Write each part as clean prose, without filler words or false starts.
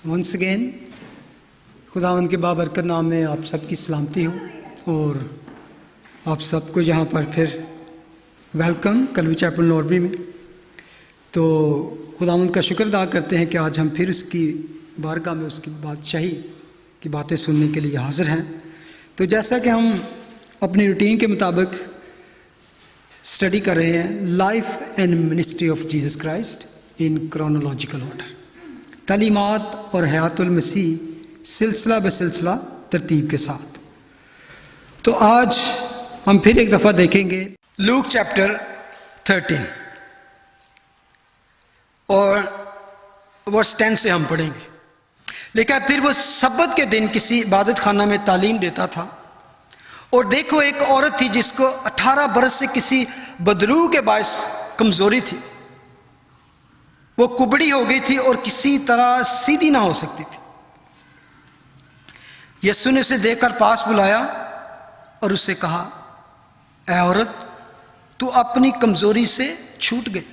Once again खुदावंद के बाबरकत नाम में आप सबकी सलामती हो और आप सबको यहाँ पर फिर वेलकम कलवी चैपल नॉर्बी में। तो खुदावंद का शुक्र अदा करते हैं कि आज हम फिर उसकी बारगाह में उसकी बादशाही की बातें सुनने के लिए हाजिर हैं। तो जैसा कि हम अपनी रूटीन के मुताबिक स्टडी कर रहे हैं life and ministry of Jesus Christ in chronological order, तालीमात और हयातुल मसीह सिलसिला बसिलसिला तरतीब के साथ। तो आज हम फिर एक दफ़ा देखेंगे लूक चैप्टर 13 और वर्स 10 से हम पढ़ेंगे। लेकिन फिर वो सब्बत के दिन किसी इबादत खाना में तालीम देता था और देखो एक औरत थी जिसको 18 बरस से किसी बदरू के बायस कमजोरी थी। वो कुबड़ी हो गई थी और किसी तरह सीधी ना हो सकती थी। यीशु ने उसे देखकर पास बुलाया और उससे कहा, ऐ औरत, तू अपनी कमजोरी से छूट गई।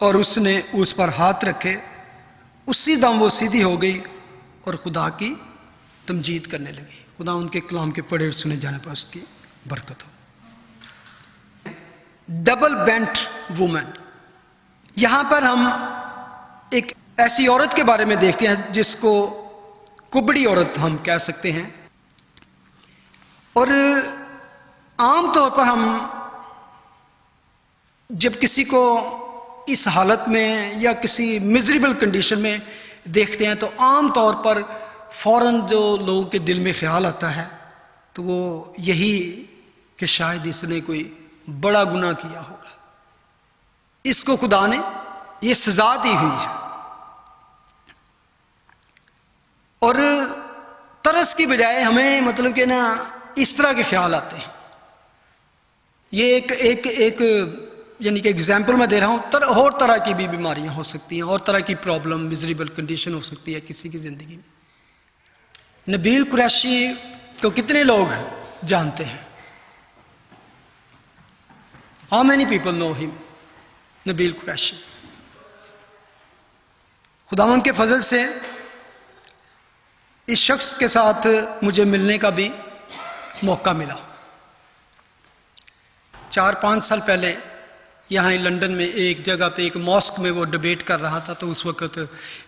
और उसने उस पर हाथ रखे, उसी दम वो सीधी हो गई और खुदा की तमजीद करने लगी। खुदा उनके कलाम के पढ़े और सुने जाने पर उसकी बरकत हो। डबल बेंट वुमन, यहां पर हम एक ऐसी औरत के बारे में देखते हैं जिसको कुबड़ी औरत हम कह सकते हैं। और आम तौर पर हम जब किसी को इस हालत में या किसी मिजरेबल कंडीशन में देखते हैं तो आम तौर पर फौरन जो लोगों के दिल में ख्याल आता है तो वो यही कि शायद इसने कोई बड़ा गुनाह किया होगा, इसको खुदा ने ये सजा दी हुई है। और तरस की बजाय हमें मतलब कि ना इस तरह के ख्याल आते हैं। ये एक यानी कि एग्जाम्पल मैं दे रहा हूं। और तरह की भी बीमारियां हो सकती हैं और तरह की प्रॉब्लम मिजरेबल कंडीशन हो सकती है किसी की जिंदगी में। नबील कुरैशी को कितने लोग जानते हैं? How many people know him? Nabeel Qureshi. खुदावंद के फजल से इस शख्स के साथ मुझे मिलने का भी मौका मिला। 4-5 साल पहले यहाँ लंदन में एक जगह पे एक मॉस्क में वो डिबेट कर रहा था। तो उस वक्त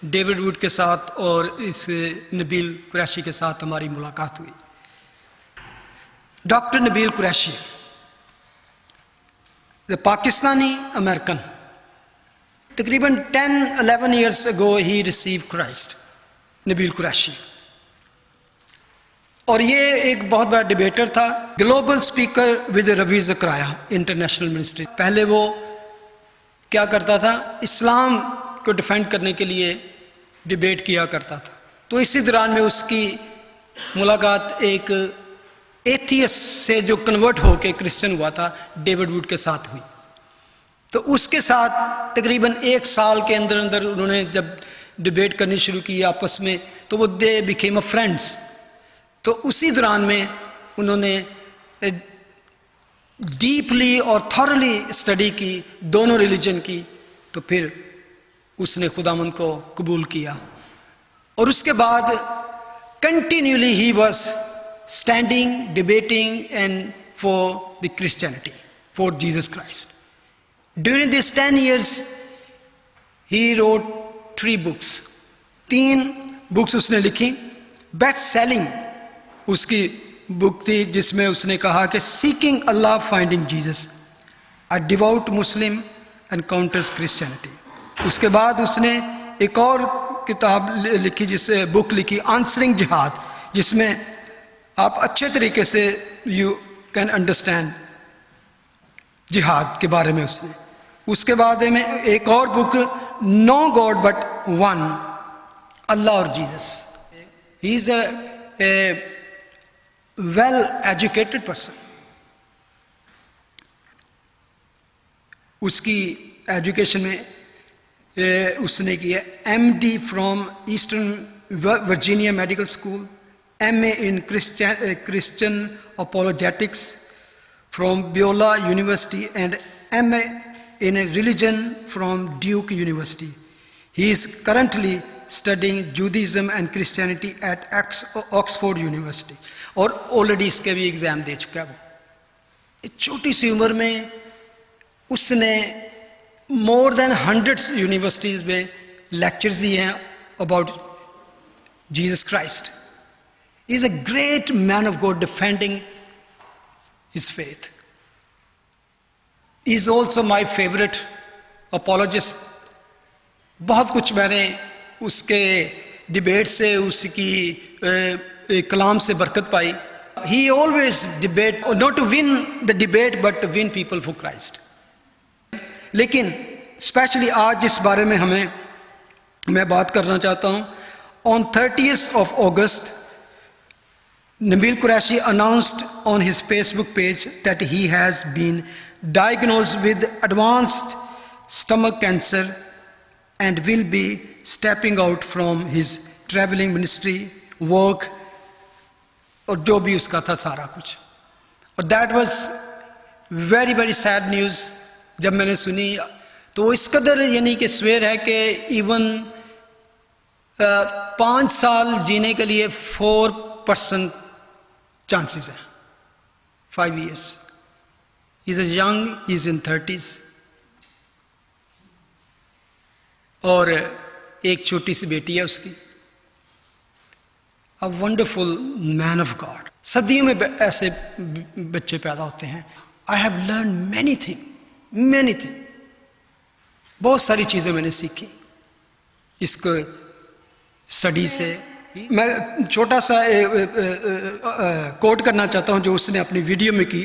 डेविड वुड के साथ और इस नबील कुरैशी के साथ हमारी मुलाकात हुई। Doctor Nabeel Qureshi, the Pakistani American, तकरीबन 10-11 years ago he received Christ, Nabeel Qureshi. और ये एक बहुत बड़ा डिबेटर था, ग्लोबल स्पीकर विद रवी ज़कराया इंटरनेशनल मिनिस्ट्री। पहले वो क्या करता था, इस्लाम को डिफेंड करने के लिए डिबेट किया करता था। तो इसी दौरान में उसकी मुलाकात एक एथियस्ट से जो कन्वर्ट होकर क्रिश्चियन हुआ था डेविड वुड के साथ हुई। तो उसके साथ तकरीबन 1 साल के अंदर अंदर उन्होंने जब डिबेट करनी शुरू की आपस में तो वो दे बिकेम अ फ्रेंड्स। तो उसी दौरान में उन्होंने डीपली और थॉरली स्टडी की दोनों रिलीजन की। तो फिर उसने खुदावंद को कबूल किया और उसके बाद continually he was standing debating and for the Christianity, for Jesus Christ. During this 10 years he wrote 3 books, 3 books उसने लिखी। बेस्ट सेलिंग उसकी बुक थी जिसमें उसने कहा कि सीकिंग अल्लाह फाइंडिंग जीसस, अ डिवोट मुस्लिम एनकाउंटर्स क्रिश्चियनिटी। उसके बाद उसने एक और किताब लिखी जिससे बुक लिखी आंसरिंग जिहाद, जिसमें आप अच्छे तरीके से यू कैन अंडरस्टैंड जिहाद के बारे में उसने। उसके बाद में एक और book no God but one, Allah और Jesus. He is a well educated person. उसकी एजुकेशन में उसने किया MD from Eastern Virginia medical school, MA in Christian apologetics from Biola university and MA in a religion from Duke University. He is currently studying Judaism and Christianity at Oxford University. और already इसके भी exam दे चुका है वो। एक छोटी सी उम्र में उसने मोर देन 100 यूनिवर्सिटीज़ में लेक्चर्स दिए हैं about Jesus Christ. He is a great man of God defending his faith. He is also my favourite apologist. बहुत कुछ मैंने उसके डिबेट से, उसकी कलाम से बरकत पाई। He always debate, not to win the debate but to win people for Christ. लेकिन स्पेशली आज जिस बारे में मैं बात करना चाहता हूँ, on 30th of August Nabil Qureshi announced on his Facebook page that he has been diagnosed with advanced stomach cancer and will be stepping out from his traveling ministry work, और जो भी उसका था सारा कुछ। और that was very very sad news. जब मैंने सुनी तो इस कदर यानी कि स्वेर है कि इवन 5 साल जीने के लिए 4% चांसेस हैं, 5 years। Is young, is in 30s, और एक छोटी सी बेटी है उसकी। A wonderful man of God. सदियों में ऐसे बच्चे पैदा होते हैं। I have learn many thing, बहुत सारी चीज़ें मैंने सीखी इसको स्टडी से। मैं छोटा सा कोट करना चाहता हूँ जो उसने अपनी वीडियो में की।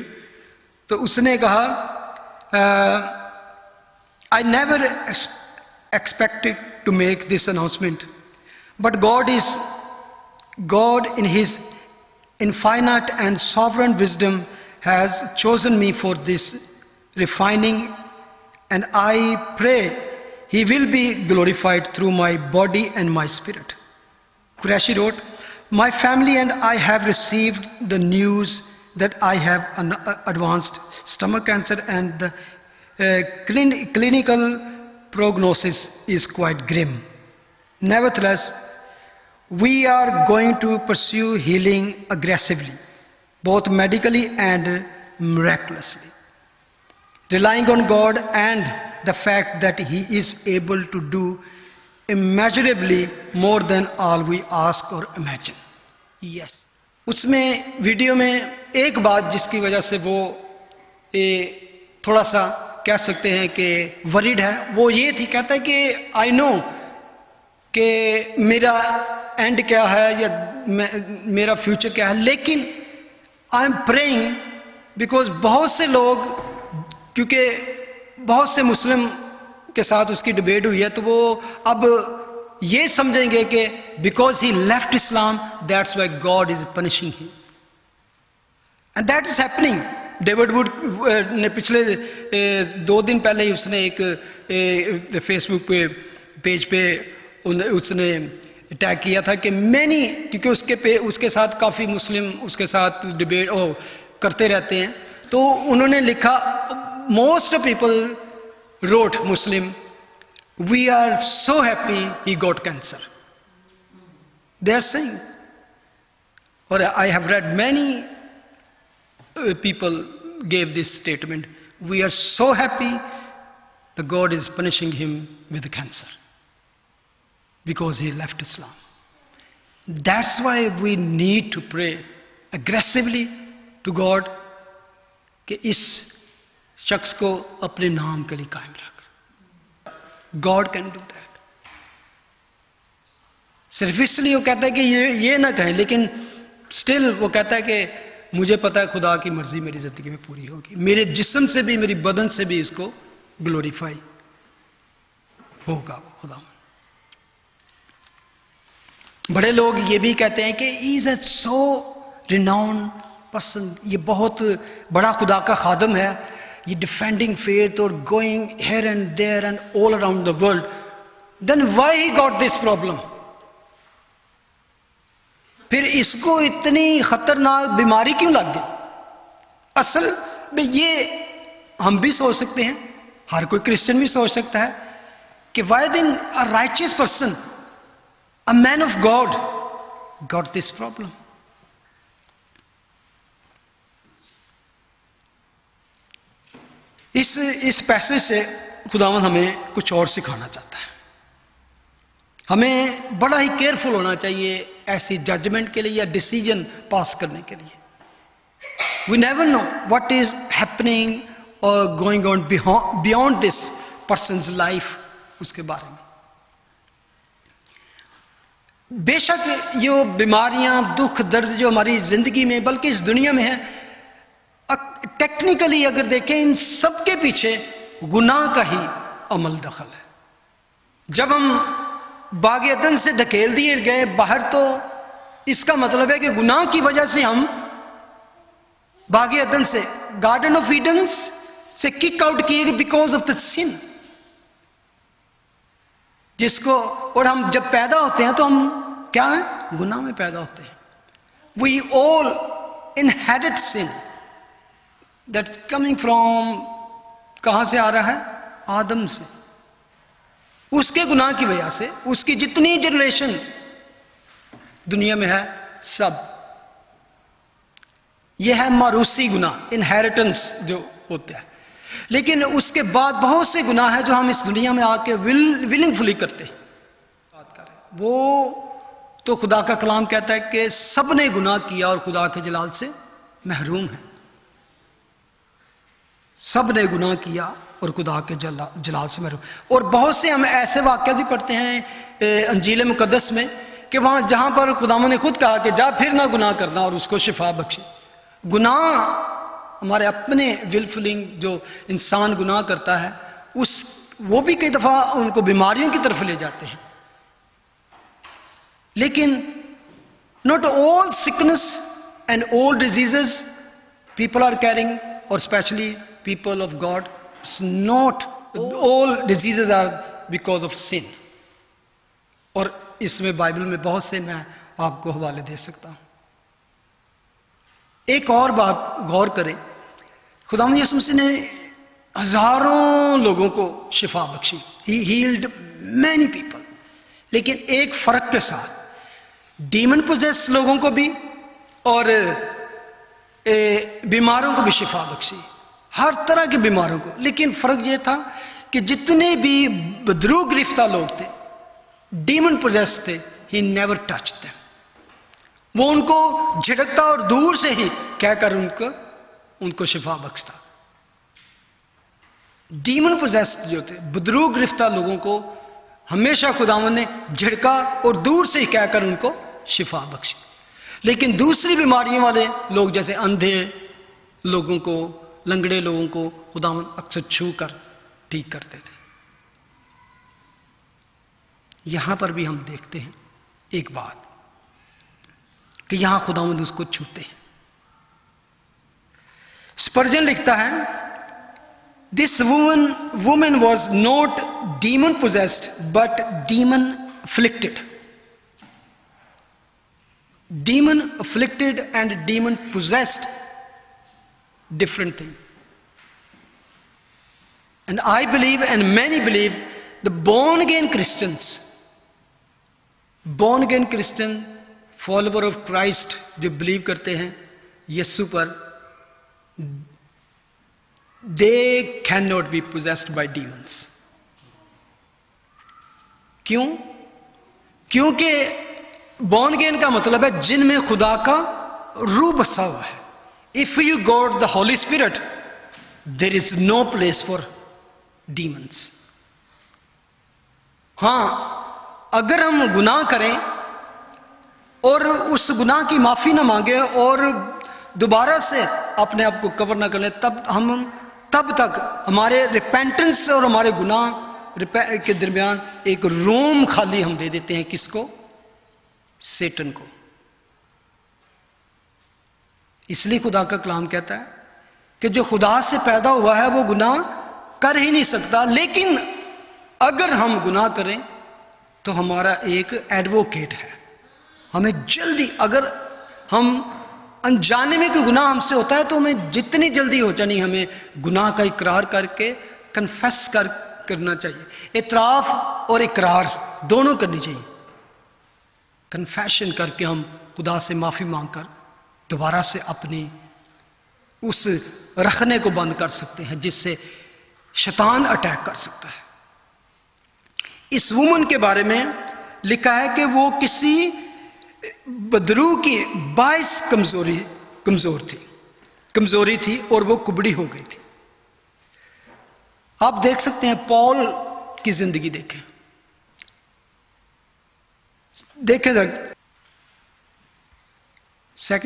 तो उसने कहा, I never expected to make this announcement, but God in his infinite and sovereign wisdom has chosen me for this refining, and I pray he will be glorified through my body and my spirit. Qureshi wrote, my family and I have received the news that I have an advanced stomach cancer, and the clinical prognosis is quite grim. Nevertheless, we are going to pursue healing aggressively, both medically and miraculously, relying on God and the fact that He is able to do immeasurably more than all we ask or imagine. Yes. उसमें video में एक बात जिसकी वजह से वो थोड़ा सा कह सकते हैं कि वरीड है, वो ये थी, कहता है कि आई नो कि मेरा एंड क्या है या मेरा फ्यूचर क्या है, लेकिन आई एम प्रेइंग बिकॉज बहुत से लोग, क्योंकि बहुत से मुस्लिम के साथ उसकी डिबेट हुई है, तो वो अब ये समझेंगे कि because he left Islam that's why God is punishing him, and that is happening. David would ने पिछले 2 दिन पहले ही उसने एक फेसबुक पे पेज पे उसने टैग किया था कि मैनी, क्योंकि उसके साथ काफ़ी मुस्लिम उसके साथ डिबेट करते रहते हैं, तो उन्होंने लिखा, most people wrote Muslim, we are so happy he got cancer, they are saying. और I have read many people gave this statement, we are so happy that God is punishing him with cancer because he left Islam. That's why we need to pray aggressively to God कि इस शख्स को अपने नाम के लिए कायम रख। God can do that. सिर्फ इसलिए वो कहता है कि ये ना कहें, लेकिन स्टिल वो कहता है कि मुझे पता है खुदा की मर्जी मेरी ज़िंदगी में पूरी होगी, मेरे जिस्म से भी, मेरी बदन से भी इसको ग्लोरीफाई होगा वो खुदा। बड़े लोग ये भी कहते हैं कि is a so renowned person, ये बहुत बड़ा खुदा का खादम है, ये डिफेंडिंग फेथ और going here and there and all around the world, then why he got this problem? फिर इसको इतनी खतरनाक बीमारी क्यों लग गई? असल में ये हम भी सोच सकते हैं, हर कोई क्रिश्चियन भी सोच सकता है कि वाई दिन a righteous person A man of God got this problem. इस पैसेज से खुदावंद हमें कुछ और सिखाना चाहता है। हमें बड़ा ही केयरफुल होना चाहिए ऐसी जजमेंट के लिए या डिसीजन पास करने के लिए। We never know what is happening और going on beyond this person's life, उसके बारे में। बेशक ये बीमारियां, दुख, दर्द जो हमारी जिंदगी में बल्कि इस दुनिया में है, टेक्निकली अगर देखें इन सब के पीछे गुनाह का ही अमल दखल है। जब हम बाग अदन से धकेल दिए गए बाहर, तो इसका मतलब है कि गुनाह की वजह से हम बाग अदन से, गार्डन ऑफ ईडन से किक आउट किए गए बिकॉज ऑफ द सिन। जिसको, और हम जब पैदा होते हैं तो हम क्या है, गुनाह में पैदा होते हैं। We all inherit sin that's coming from, कहां से आ रहा है, आदम से। उसके गुनाह की वजह से उसकी जितनी जनरेशन दुनिया में है सब, यह है मारूसी गुनाह, इनहेरिटेंस जो होता है। लेकिन उसके बाद बहुत से गुनाह है जो हम इस दुनिया में आके विलिंगफुली करते हैं। वो तो खुदा का कलाम कहता है कि सब ने गुनाह किया और खुदा के जलाल से महरूम है। सब ने गुनाह किया और खुदा के जलाल से महरूम। और बहुत से हम ऐसे वाक़या भी पढ़ते हैं अंजील मुकद्दस में कि वहाँ जहाँ पर खुदावंद ने खुद कहा कि जा फिर ना गुनाह करना और उसको शिफा बख्शे। गुनाह हमारे अपने विलफुलिंग, जो इंसान गुनाह करता है वो भी कई दफ़ा उनको बीमारियों की तरफ ले जाते हैं। लेकिन not all sickness and all diseases people are carrying, और specially people of God, not all diseases are because of sin. और इसमें बाइबल में बहुत से मैं आपको हवाले दे सकता हूं। एक और बात गौर करें, खुदावंद यीशु मसीह ने हजारों लोगों को शिफा बख्शी, ही हील्ड मैनी पीपल, लेकिन एक फर्क के साथ, डीमन पोजेस लोगों को भी और बीमारों को भी शिफा बख्शी, हर तरह के बीमारों को। लेकिन फर्क यह था कि जितने भी बदरू गिरफ्तार लोग थे, डीमन पोजेस थे, ही नेवर टच देम। वो उनको झिड़कता और दूर से ही कहकर उनको शिफा बख्शता। डीमन पोजेस्ड जो थे, बदरू गिरफ्तार लोगों को हमेशा खुदावंद ने झिड़का और दूर से ही कहकर उनको शिफा बख्शी। लेकिन दूसरी बीमारियों वाले लोग, जैसे अंधे लोगों को, लंगड़े लोगों को खुदावंद अक्सर छू कर ठीक करते थे। यहां पर भी हम देखते हैं एक बात कि यहां खुदावंद उसको छूते हैं। स्पर्जन लिखता है, this woman was not demon possessed but demon afflicted. Demon afflicted and demon possessed, different thing. And I believe, and many believe, the born again Christians, follower of Christ, जो believe करते हैं यीशु पर, they cannot be possessed by demons. क्यों? क्योंकि born again का मतलब है जिनमें खुदा का रूह बसा हुआ है। If you got the Holy Spirit, there is no place for demons. हाँ, अगर हम गुनाह करें और उस गुनाह की माफी ना मांगे और दोबारा से अपने आप को कवर ना कर ले, तब तक हमारे रिपेंटेंस और हमारे गुनाह के दरमियान एक रूम खाली हम दे देते हैं। किसको? सेटन को। इसलिए खुदा का कलाम कहता है कि जो खुदा से पैदा हुआ है वो गुनाह कर ही नहीं सकता। लेकिन अगर हम गुनाह करें तो हमारा एक एडवोकेट है। हमें जल्दी, अगर हम अनजाने में कोई गुनाह हमसे होता है तो हमें जितनी जल्दी हो जानी हमें गुनाह का इकरार करके करना चाहिए। इतराफ और इकरार दोनों करनी चाहिए। कन्फेशन करके हम खुदा से माफ़ी मांगकर दोबारा से अपनी उस रखने को बंद कर सकते हैं जिससे शैतान अटैक कर सकता है। इस वुमन के बारे में लिखा है कि वो किसी बदरू की 22 कमजोरी थी और वो कुबड़ी हो गई थी। आप देख सकते हैं पॉल की जिंदगी देखें 2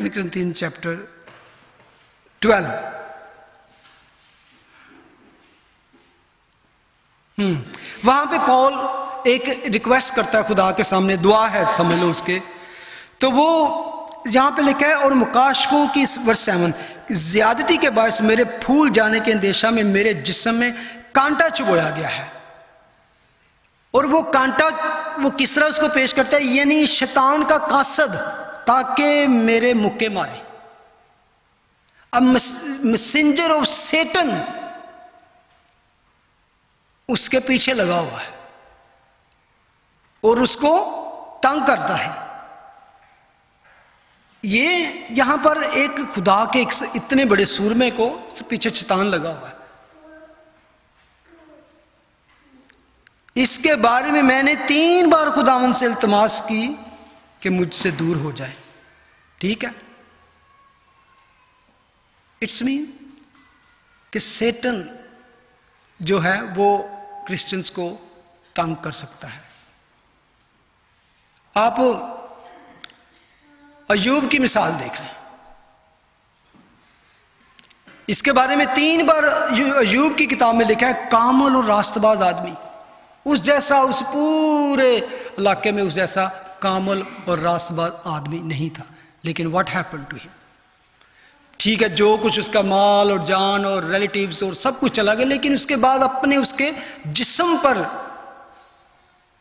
Corinthians chapter 12। वहां पे पॉल एक रिक्वेस्ट करता है खुदा के सामने, दुआ है समझ लो उसके, तो वो यहां पे लिखा है, और मुकाशफों की वर्ष 7, ज्यादती के बायस मेरे फूल जाने के अंदेशा में मेरे जिस्म में कांटा चुभोया गया है। और वो कांटा वो किस तरह उसको पेश करता है, यानी शैतान का कासद ताकि मेरे मुक्के मारे। अब मैसेंजर ऑफ सेटन उसके पीछे लगा हुआ है और उसको तंग करता है। ये यहां पर एक खुदा के इतने बड़े सूरमे को पीछे शैतान लगा हुआ है। इसके बारे में मैंने 3 बार खुदावन से इल्तमास की कि मुझसे दूर हो जाए। ठीक है, इट्स मीन कि सेटन जो है वो क्रिश्चियंस को तंग कर सकता है। आप अय्यूब की मिसाल देख लें, इसके बारे में 3 बार अय्यूब की किताब में लिखा है, कामल और रास्तबाज आदमी, उस जैसा उस पूरे इलाके में उस जैसा कामल और रास्तबाज आदमी नहीं था। लेकिन व्हाट हैपेंड टू हिम, ठीक है, जो कुछ उसका माल और जान और रिलेटिव्स और सब कुछ चला गया, लेकिन उसके बाद अपने उसके जिस्म पर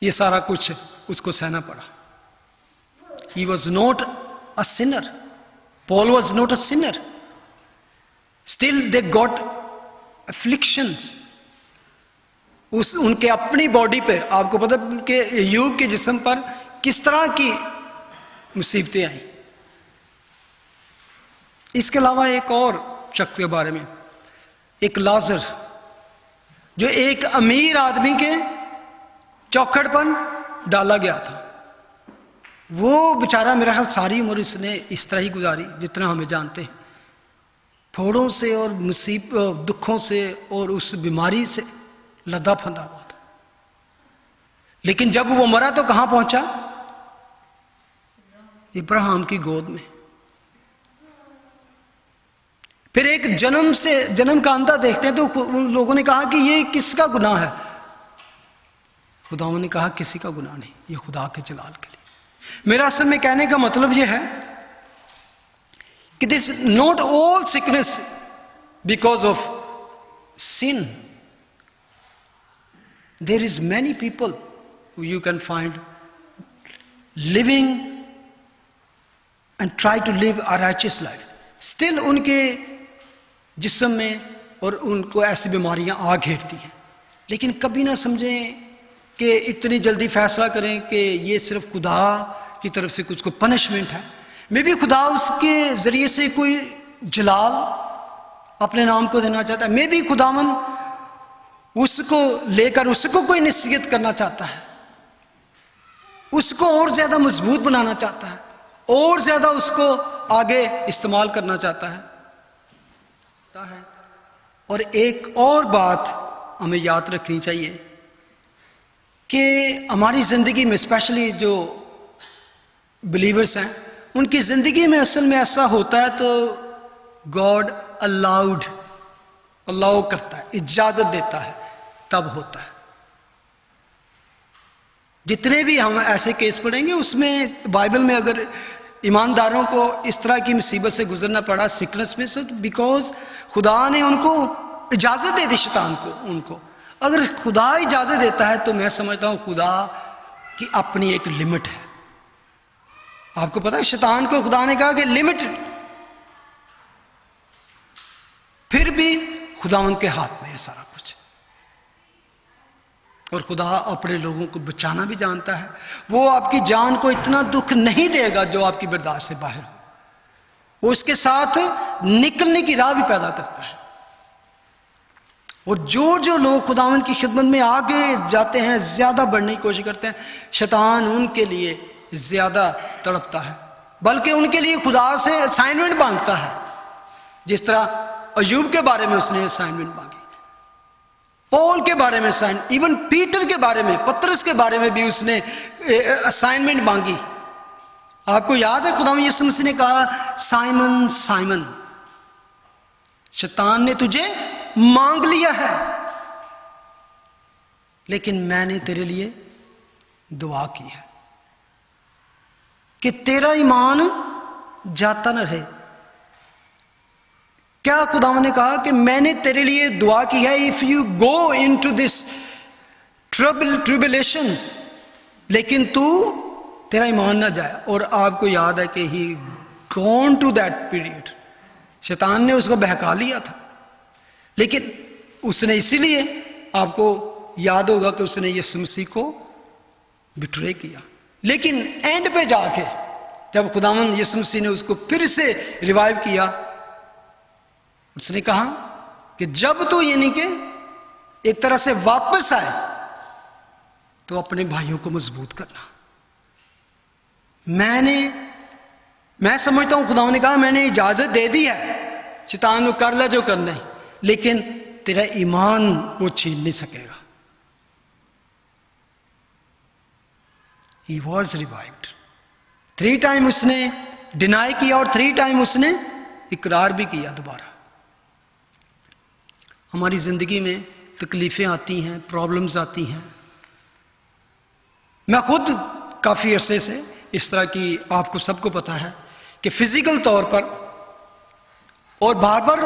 ये सारा कुछ उसको सहना पड़ा। He was not a sinner, Paul was not a sinner, still they got afflictions. उनके अपनी बॉडी पर, आपको पता कि अय्यूब के जिस्म पर किस तरह की मुसीबतें आई। इसके अलावा एक और शख्स के बारे में, एक लाजर, जो एक अमीर आदमी के चौखटपन डाला गया था। वो बेचारा मेरा ख्याल सारी उम्र इसने इस तरह ही गुजारी जितना हमें जानते हैं, फोड़ों से और दुखों से और उस बीमारी से लदा फंदा हुआ था। लेकिन जब वो मरा तो कहां पहुंचा, इब्राहिम की गोद में। फिर एक जन्म का अंधा देखते हैं तो उन लोगों ने कहा कि ये किसका गुनाह है। खुदाओं ने कहा किसी का गुनाह नहीं, ये खुदा के जलाल के लिए। मेरा असल में कहने का मतलब ये है कि this not all sickness because of sin. There is many people who you can find living and try to live a righteous life. Still उनके जिस्म में और उनको ऐसी बीमारियां आ घेरती हैं, लेकिन कभी ना समझें कि इतनी जल्दी फैसला करें कि ये सिर्फ खुदा की तरफ से कुछ को पनिशमेंट है। मे भी खुदा उसके जरिए से कोई जलाल अपने नाम को देना चाहता है। मे भी खुदावन उसको लेकर उसको कोई नसीहत करना चाहता है, उसको और ज्यादा मजबूत बनाना चाहता है, और ज्यादा उसको आगे इस्तेमाल करना चाहता है। और एक और बात हमें याद रखनी चाहिए कि हमारी जिंदगी में स्पेशली जो बिलीवर्स हैं, उनकी जिंदगी में असल में ऐसा होता है तो गॉड अलाउ करता है, इजाजत देता है, तब होता है। जितने भी हम ऐसे केस पढ़ेंगे उसमें बाइबल में अगर ईमानदारों को इस तरह की मुसीबत से गुजरना पड़ा सिकनेस में से, बिकॉज खुदा ने उनको इजाजत दे दी शैतान को। उनको अगर खुदा इजाजत देता है तो मैं समझता हूं खुदा की अपनी एक लिमिट है। आपको पता है शैतान को खुदा ने कहा कि लिमिट, फिर भी खुदा उनके हाथ में है सारा कुछ। और खुदा अपने लोगों को बचाना भी जानता है। वो आपकी जान को इतना दुख नहीं देगा जो आपकी बर्दाश्त से बाहर हो, वो उसके साथ निकलने की राह भी पैदा करता है। और जो जो लोग खुदावंद की खिदमत में आगे जाते हैं, ज्यादा बढ़ने की कोशिश करते हैं, शैतान उनके लिए ज्यादा तड़पता है, बल्कि उनके लिए खुदा से असाइनमेंट मांगता है। जिस तरह अय्यूब के बारे में उसने असाइनमेंट मांगी, पौल के बारे में असाइनमेंट, इवन पीटर के बारे में, पतरस के बारे में भी उसने असाइनमेंट मांगी। आपको याद है खुदावंद यीशु मसीह ने कहा, साइमन साइमन, शैतान ने तुझे मांग लिया है, लेकिन मैंने तेरे लिए दुआ की है कि तेरा ईमान जाता न रहे। क्या खुदावंद ने कहा कि मैंने तेरे लिए दुआ की है, if you go into this tribulation, लेकिन तू तेरा ईमान ना जाए। और आपको याद है कि he gone to that period, शैतान ने उसको बहका लिया था, लेकिन उसने इसीलिए, आपको याद होगा कि उसने यीशु मसीह को बिट्रे किया। लेकिन एंड पे जाके जब खुदावंद यीशु मसीह ने उसको फिर से रिवाइव किया, उसने कहा कि जब तो यानी कि एक तरह से वापस आए तो अपने भाइयों को मजबूत करना। मैं समझता हूं खुदावंद ने कहा, मैंने इजाजत दे दी है, शैतान को कर ले जो करना है, लेकिन तेरा ईमान वो छीन नहीं सकेगा। He was revived. 3 टाइम उसने डिनाई किया और 3 टाइम उसने इकरार भी किया दोबारा। हमारी जिंदगी में तकलीफें आती हैं, प्रॉब्लम्स आती हैं। मैं खुद काफी अरसे से इस तरह की, आपको सबको पता है कि फिजिकल तौर पर, और बार बार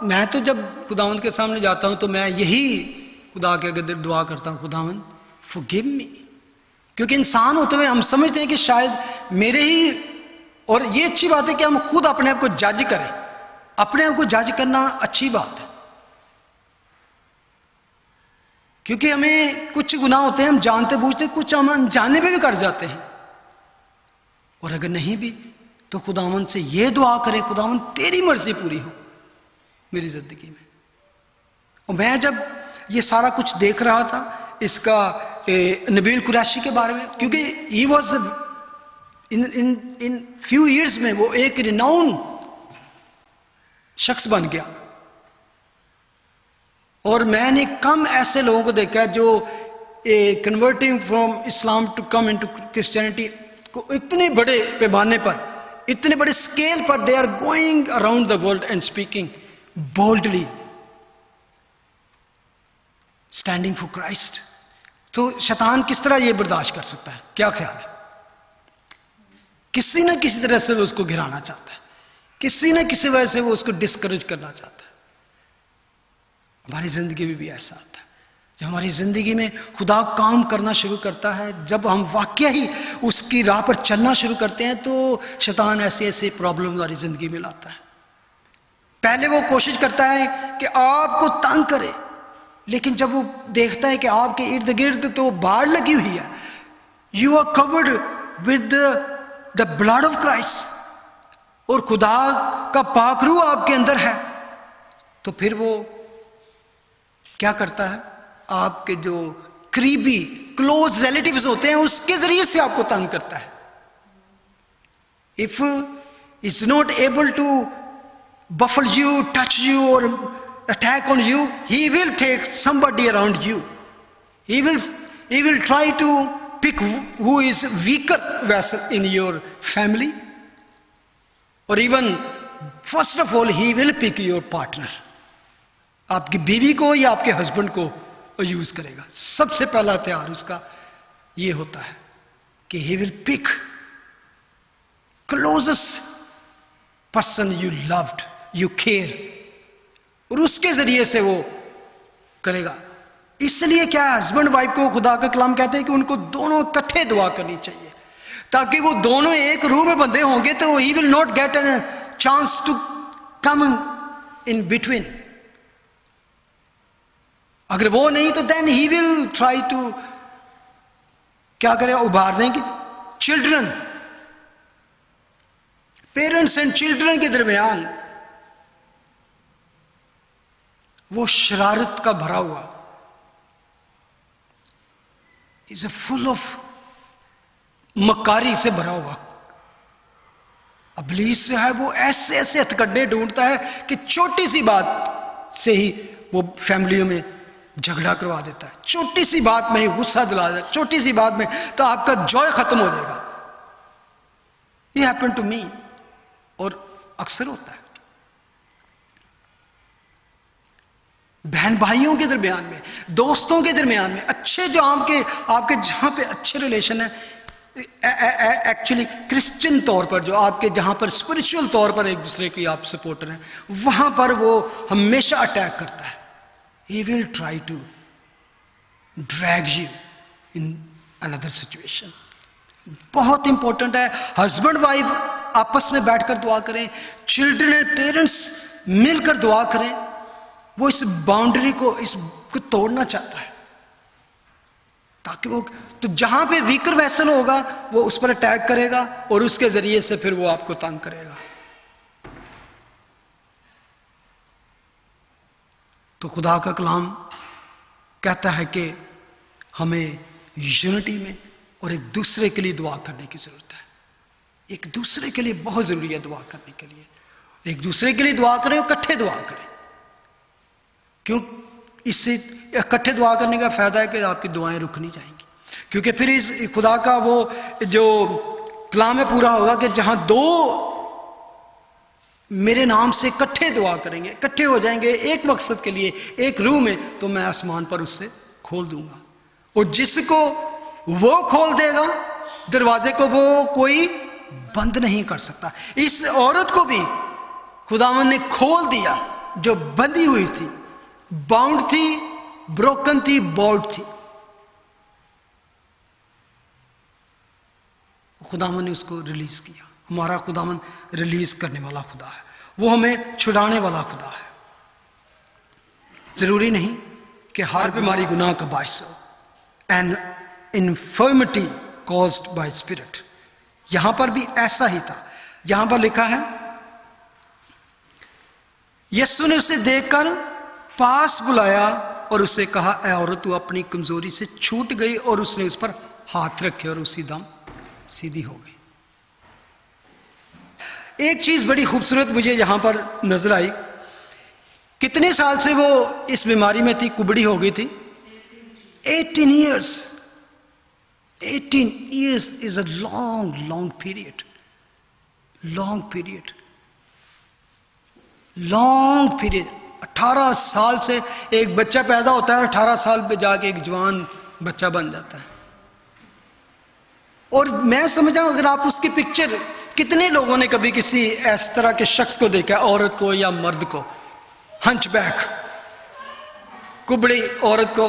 मैं तो जब खुदावंद के सामने जाता हूं तो मैं यही खुदा के अगर दुआ करता हूं, खुदावंद फॉरगिव मी, क्योंकि इंसान होते हुए हम समझते हैं कि शायद मेरे ही, और ये अच्छी बात है कि हम खुद अपने आप को जज करें। अपने आप को जज करना अच्छी बात है, क्योंकि हमें कुछ गुनाह होते हैं हम जानते बूझते, कुछ हम अनजाने पे भी कर जाते हैं। और अगर नहीं भी तो खुदावंद से ये दुआ करें, खुदावंद तेरी मर्जी पूरी हो मेरी जिंदगी में। और मैं जब ये सारा कुछ देख रहा था इसका नबील कुरैशी के बारे में, क्योंकि he was in few years में वो एक रिनाउन शख्स बन गया। और मैंने कम ऐसे लोगों को देखा जो converting from Islam to come into Christianity को इतने बड़े पैमाने पर, इतने बड़े स्केल पर they are going around the world and speaking boldly, standing for Christ. तो शैतान किस तरह ये बर्दाश्त कर सकता है? क्या ख्याल है? किसी न किसी तरह से वो उसको गिराना चाहता है, किसी न किसी वजह से वो उसको डिस्करेज करना चाहता है। हमारी जिंदगी में भी ऐसा आता है, जब हमारी जिंदगी में खुदा काम करना शुरू करता है, जब हम वाकई ही उसकी राह पर चलना शुरू करते हैं, तो शैतान ऐसे ऐसे प्रॉब्लम हमारी जिंदगी में लाता है। पहले वो कोशिश करता है कि आपको तंग करे, लेकिन जब वो देखता है कि आपके इर्द गिर्द तो बाढ़ लगी हुई है, you are covered with the blood of Christ, और खुदा का पाकरू आपके अंदर है, तो फिर वो क्या करता है? आपके जो करीबी क्लोज रिलेटिव्स होते हैं उसके जरिए से आपको तंग करता है। If is not able to baffle you, touch you और attack on you, he will take somebody around you. He will try to pick who is weaker vessel in your family, or even first of all he will pick your partner. आपकी बीवी को या आपके husband को use करेगा। सबसे पहला हथियार उसका ये होता है कि he will pick closest person you loved, you care, और उसके जरिए से वो करेगा। इसलिए क्या है, हस्बैंड वाइफ को खुदा का कलाम कहते हैं कि उनको दोनों इकट्ठे दुआ करनी चाहिए, ताकि वो दोनों एक रूह में बंधे होंगे तो he will not get an chance to come in between. अगर वो नहीं तो then he will try to क्या करेगा, उभार देंगे। चिल्ड्रन, पेरेंट्स एंड चिल्ड्रन के दरमियान वो शरारत का भरा हुआ, इज फुल ऑफ मकारी से भरा हुआ इब्लीस से है। वो ऐसे ऐसे हथकंडे ढूंढता है कि छोटी सी बात से ही वो फैमिलियों में झगड़ा करवा देता है, छोटी सी बात में ही गुस्सा दिला देता है, छोटी सी बात में तो आपका जॉय खत्म हो जाएगा। ये हैपन टू मी, और अक्सर होता है बहन भाइयों के दरमियान में, दोस्तों के दरमियान में, अच्छे जो आपके जहां पे अच्छे रिलेशन है, एक्चुअली क्रिश्चियन तौर पर जो आपके जहां पर स्पिरिचुअल तौर पर एक दूसरे की आप सपोर्टर हैं, वहां पर वो हमेशा अटैक करता है। He will try to drag you in another situation. बहुत इंपॉर्टेंट है, हस्बैंड वाइफ आपस में बैठकर दुआ करें, चिल्ड्रन एंड पेरेंट्स मिलकर दुआ करें। वो इस बाउंड्री को इसको तोड़ना चाहता है, ताकि वो तो जहां पे वीकर वेसल होगा वो उस पर अटैक करेगा और उसके जरिए से फिर वो आपको तंग करेगा। तो खुदा का कलाम कहता है कि हमें यूनिटी में और एक दूसरे के लिए दुआ करने की जरूरत है। एक दूसरे के लिए बहुत जरूरी है दुआ करने के लिए। एक दूसरे के लिए दुआ करें और इकट्ठे दुआ करें। क्यों? इससे इकट्ठे दुआ करने का फायदा है कि आपकी दुआएं रुक नहीं जाएंगी, क्योंकि फिर इस खुदा का वो जो कलाम में पूरा होगा कि जहां दो मेरे नाम से इकट्ठे दुआ करेंगे, इकट्ठे हो जाएंगे एक मकसद के लिए, एक रूह में, तो मैं आसमान पर उससे खोल दूंगा। और जिसको वो खोल देगा दरवाजे को, वो कोई बंद नहीं कर सकता। इस औरत को भी खुदावन ने खोल दिया जो बंधी हुई थी, बाउंड थी, ब्रोकन थी, बॉल्ड थी। खुदावन ने उसको रिलीज किया। हमारा खुदावन रिलीज करने वाला खुदा है, वो हमें छुड़ाने वाला खुदा है। जरूरी नहीं कि हर बीमारी गुनाह का बायस हो। And infirmity caused by spirit, यहां पर भी ऐसा ही था। यहां पर लिखा है, यीशु ने उसे देखकर पास बुलाया और उसे कहा, ऐ औरत तू अपनी कमजोरी से छूट गई। और उसने उस पर हाथ रखे और उसी दम सीधी हो गई। एक चीज बड़ी खूबसूरत मुझे यहां पर नजर आई। कितने साल से वो इस बीमारी में थी, कुबड़ी हो गई थी? 18 years। 18 years is a long period, long period। 18 साल से एक बच्चा पैदा होता है, 18 साल पे जाके एक जवान बच्चा बन जाता है। और मैं समझा, अगर आप उसकी पिक्चर, कितने लोगों ने कभी किसी इस तरह के शख्स को देखा, औरत को या मर्द को, हंचबैक, कुबड़ी औरत को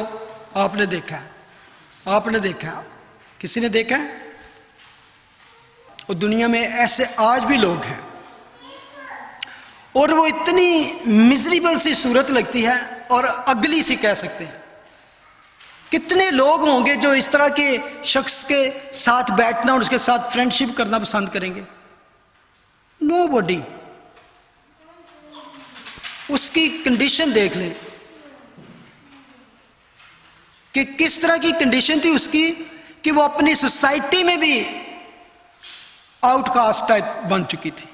आपने देखा है? आपने देखा, किसी ने देखा है? और दुनिया में ऐसे आज भी लोग हैं, और वो इतनी मिजरेबल सी सूरत लगती है और अगली सी कह सकते हैं। कितने लोग होंगे जो इस तरह के शख्स के साथ बैठना और उसके साथ फ्रेंडशिप करना पसंद करेंगे? नोबडी। उसकी कंडीशन देख लें कि किस तरह की कंडीशन थी उसकी, कि वो अपनी सोसाइटी में भी आउटकास्ट टाइप बन चुकी थी।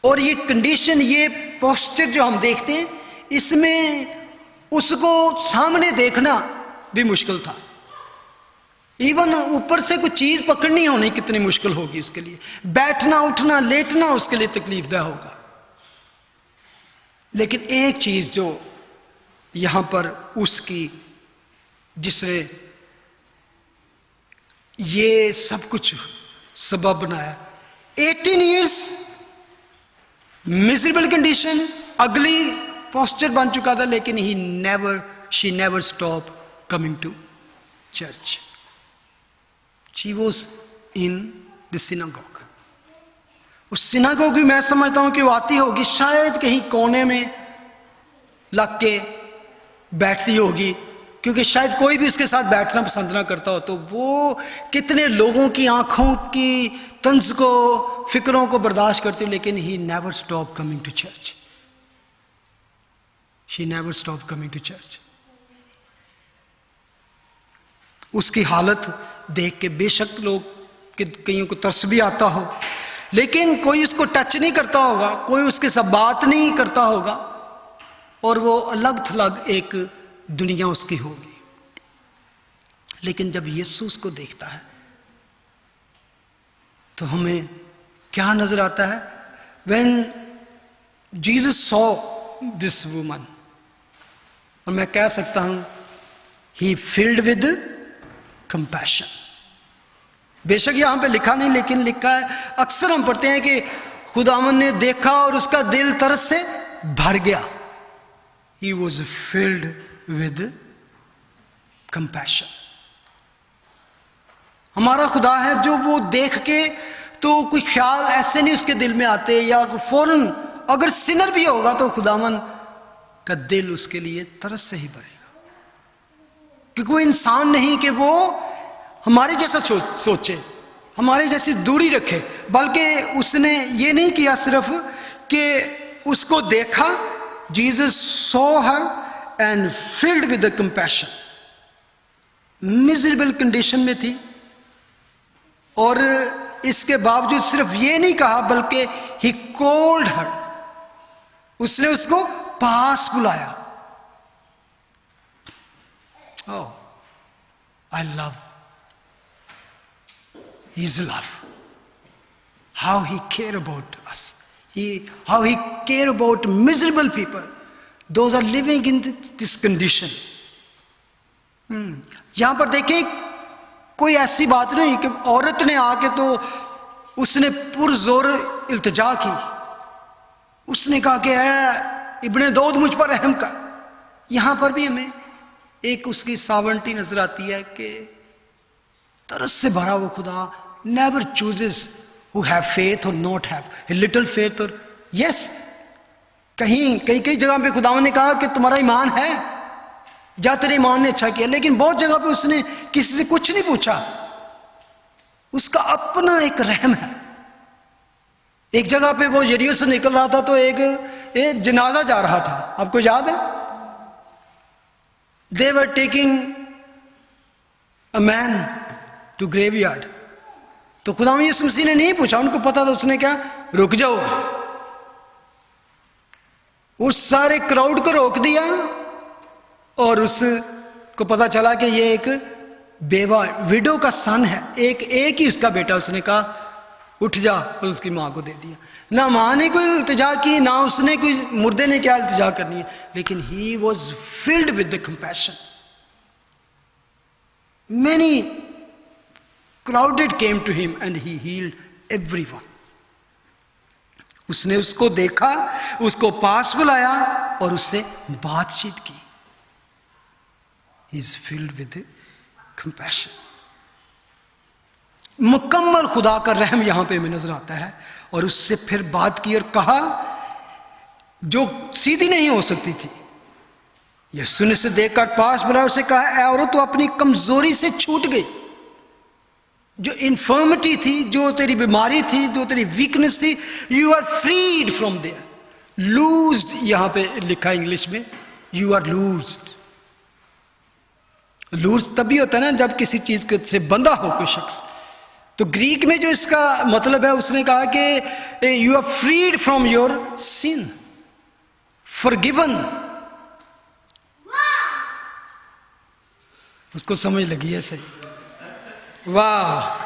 और ये कंडीशन, ये पोस्चर जो हम देखते हैं, इसमें उसको सामने देखना भी मुश्किल था। इवन ऊपर से कुछ चीज पकड़नी होनी कितनी मुश्किल होगी उसके लिए। बैठना, उठना, लेटना उसके लिए तकलीफदेह होगा। लेकिन एक चीज जो यहां पर उसकी, जिसने ये सब कुछ सबब बनाया, 18 years miserable condition, ugly posture बन चुका था, लेकिन she never stop coming to church. She was in the synagogue. उस सिनागोग भी मैं समझता हूं कि वो आती होगी शायद कहीं कोने में लग के, बैठती होगी, क्योंकि शायद कोई भी उसके साथ बैठना पसंद ना करता हो, तो वो कितने लोगों की आंखों की तंज को, फिक्रों को बर्दाश्त करती, लेकिन he never stop coming to church, she never stop coming to church. उसकी हालत देख के बेशक लोग कईयों को तरस भी आता हो, लेकिन कोई उसको टच नहीं करता होगा, कोई उसके साथ बात नहीं करता होगा, और वो अलग थलग एक दुनिया उसकी होगी। लेकिन जब यीशु उसको देखता है तो हमें क्या नजर आता है? When Jesus saw this woman, और मैं कह सकता हूं he filled with compassion। बेशक यहां पे लिखा नहीं, लेकिन लिखा है, अक्सर हम पढ़ते हैं कि खुदावन ने देखा और उसका दिल तरस से भर गया। He was filled with compassion। हमारा खुदा है जो वो देख के तो कोई ख्याल ऐसे नहीं उसके दिल में आते, या फौरन अगर सिनर भी होगा तो खुदावन का दिल उसके लिए तरस से ही भरेगा, क्योंकि कोई इंसान नहीं कि वो हमारे जैसा सोचे, हमारे जैसी दूरी रखे, बल्कि उसने ये नहीं किया सिर्फ कि उसको देखा, Jesus saw her and filled with the compassion. Miserable condition में थी, और इसके बावजूद सिर्फ ये नहीं कहा, बल्कि ही कॉल्ड हर, उसने उसको पास बुलाया। Oh, I love His love, how He care about us, how He care about miserable people, those are living in this condition। यहां पर देखिए, कोई ऐसी बात नहीं कि औरत ने आके तो उसने पुरजोर इल्तिजा की, उसने कहा कि ऐ इब्ने दाऊद मुझ पर रहम कर। यहां पर भी हमें एक उसकी सावंटी नजर आती है कि तरस से भरा वो खुदा never chooses who have faith और नॉट हैव लिटिल फेथ, और यस, कई जगह पे खुदावन ने कहा कि तुम्हारा ईमान है, जा तेरे ईमान ने अच्छा किया, लेकिन बहुत जगह पे उसने किसी से कुछ नहीं पूछा, उसका अपना एक रहम है। एक जगह पे वो यरीहो से निकल रहा था तो एक जनाजा जा रहा था, आपको याद है? They were taking a man to graveyard, तो खुदा यीशु मसीह ने नहीं पूछा, उनको पता था, उसने क्या, रुक जाओ, उस सारे क्राउड को रोक दिया, और उसको पता चला कि ये एक बेवा विडो का सन है, एक ही उसका बेटा, उसने कहा उठ जा, और उसकी मां को दे दिया। ना मां ने कोई इल्तिजा की, ना उसने कोई मुर्दे ने क्या इल्तिजा करनी है, लेकिन he was filled with the compassion. Many crowded came to him and he healed everyone। उसने उसको देखा, उसको पास बुलाया और उससे बातचीत की। He is filled with compassion। मुकम्मल खुदा का रहम यहां पे हमें नजर आता है, और उससे फिर बात की और कहा जो सीधी नहीं हो सकती थी। यीशु ने उसे देखकर पास बुलाया, उसे कहा, ऐ औरत, तू अपनी कमजोरी से छूट गई। जो इन्फर्मिटी थी, जो तेरी बीमारी थी, जो तेरी वीकनेस थी, you are freed from there. Loosed यहां पे लिखा इंग्लिश में, यू आर लूज्ड। लूज तभी होता है ना जब किसी चीज से बंधा हो कोई शख्स। तो ग्रीक में जो इसका मतलब है, उसने कहा कि you are freed from your sin, forgiven. उसको समझ लगी है सही, वाह।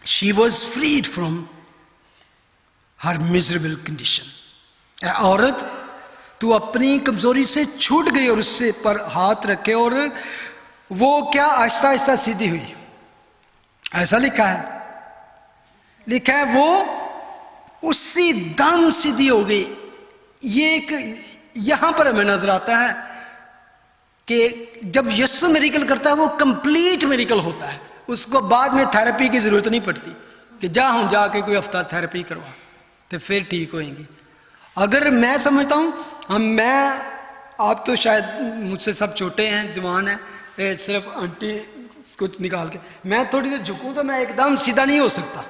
She was freed from her miserable condition. औरत, तू अपनी कमजोरी से छूट गई, और उससे पर हाथ रखे, और वो क्या आहिस्ता आहिस्ता सीधी हुई। ऐसा लिखा है वो उसी दम सीधी हो गई। ये एक यहां पर हमें नजर आता है कि जब यीशु मेरिकल करता है वो कंप्लीट मेरिकल होता है, उसको बाद में थेरेपी की जरूरत नहीं पड़ती कि जाके कोई हफ्ता थेरेपी करवा। तो फिर ठीक होएंगी। अगर मैं समझता हूँ आप तो शायद मुझसे सब छोटे हैं, जवान हैं, सिर्फ आंटी कुछ निकाल के, मैं थोड़ी देर झुकूं तो मैं एकदम सीधा नहीं हो सकता।